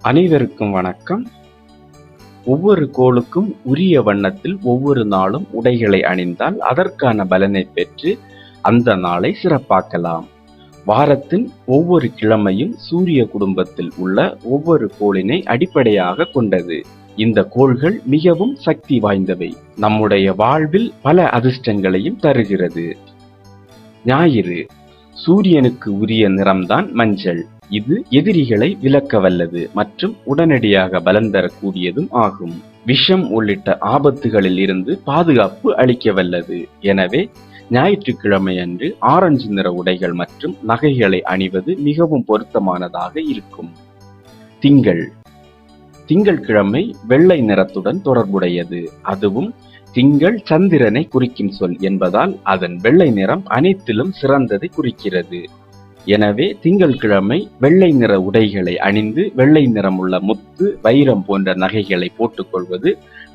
அனைவருக்கும் வணக்கம். ஒவ்வொரு கோளுக்கும் உரிய வண்ணத்தில் ஒவ்வொரு நாளும் உடைகளை அணிந்தால் அதற்கான பலனை பெற்று அந்த நாளை சிறப்பாக்கலாம். வாரத்தின் ஒவ்வொரு கிழமையும் சூரிய குடும்பத்தில் உள்ள ஒவ்வொரு கோளினை அடிப்படையாக கொண்டது. இந்த கோள்கள் மிகவும் சக்தி வாய்ந்தவை. நம்முடைய வாழ்வில் பல அதிர்ஷ்டங்களையும் தருகிறது. ஞாயிறு. சூரியனுக்கு உரிய நிறம்தான் மஞ்சள். இது எதிரிகளை விலக்க வல்லது மற்றும் உடனடியாக பலன் தரக்கூடியதும் ஆகும். விஷம் உள்ளிட்ட ஆபத்துகளில் இருந்து பாதுகாப்பு அளிக்க வல்லது. எனவே ஞாயிற்றுக்கிழமை அன்று ஆரஞ்சு நிற உடைகள் மற்றும் நகைகளை அணிவது மிகவும் பொருத்தமானதாக இருக்கும். திங்கட்கிழமை வெள்ளை நிறத்துடன் தொடர்புடையது. அதுவும் திங்கள் சந்திரனை குறிக்கும் சொல் என்பதால் அதன் வெள்ளை நிறம் அனைத்திலும் சிறந்ததை குறிக்கிறது. எனவே திங்கட்கிழமை வெள்ளை நிற உடைகளை அணிந்து வெள்ளை நிறமுள்ள முத்து, வைரம் போன்ற நகைகளை போட்டுக்கொள்வது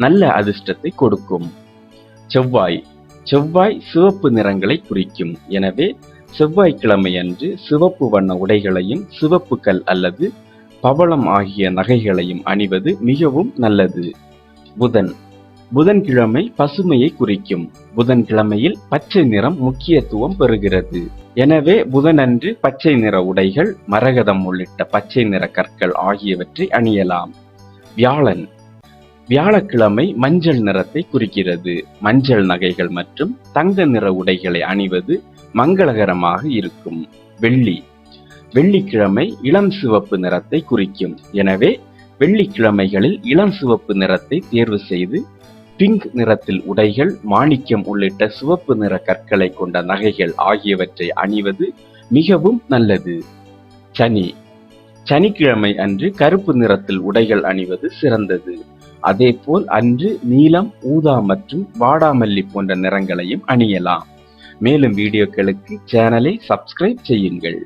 நல்ல அதிர்ஷ்டத்தை கொடுக்கும். செவ்வாய் சிவப்பு நிறங்களை குறிக்கும். எனவே செவ்வாய்க்கிழமை அன்று சிவப்பு வண்ண உடைகளையும் சிவப்பு கல் அல்லது பவளம் ஆகிய நகைகளையும் அணிவது மிகவும் நல்லது. புதன்கிழமை பசுமையை குறிக்கும். புதன்கிழமையில் பச்சை நிறம் முக்கியத்துவம் பெறுகிறது. எனவே புதனன்று பச்சை நிற உடைகள், மரகதம் உள்ளிட்ட பச்சை நிற கற்கள் ஆகியவற்றை அணியலாம். வியாழக்கிழமை மஞ்சள் நிறத்தை குறிக்கிறது. மஞ்சள் நகைகள் மற்றும் தங்க நிற உடைகளை அணிவது மங்களகரமாக இருக்கும். வெள்ளிக்கிழமை இளம் சிவப்பு நிறத்தை குறிக்கும். எனவே வெள்ளிக்கிழமைகளில் இளம் சிவப்பு நிறத்தை தேர்வு செய்து பிங்க் நிறத்தில் உடைகள், மாணிக்கம் உள்ளிட்ட சிவப்பு நிற கற்களை கொண்ட நகைகள் ஆகியவற்றை அணிவது மிகவும் நல்லது. சனிக்கிழமை அன்று கருப்பு நிறத்தில் உடைகள் அணிவது சிறந்தது. அதேபோல் அன்று நீலம், ஊதா மற்றும் வாடாமல்லி போன்ற நிறங்களையும் அணியலாம். மேலும் வீடியோக்களுக்கு சேனலை சப்ஸ்கிரைப் செய்யுங்கள்.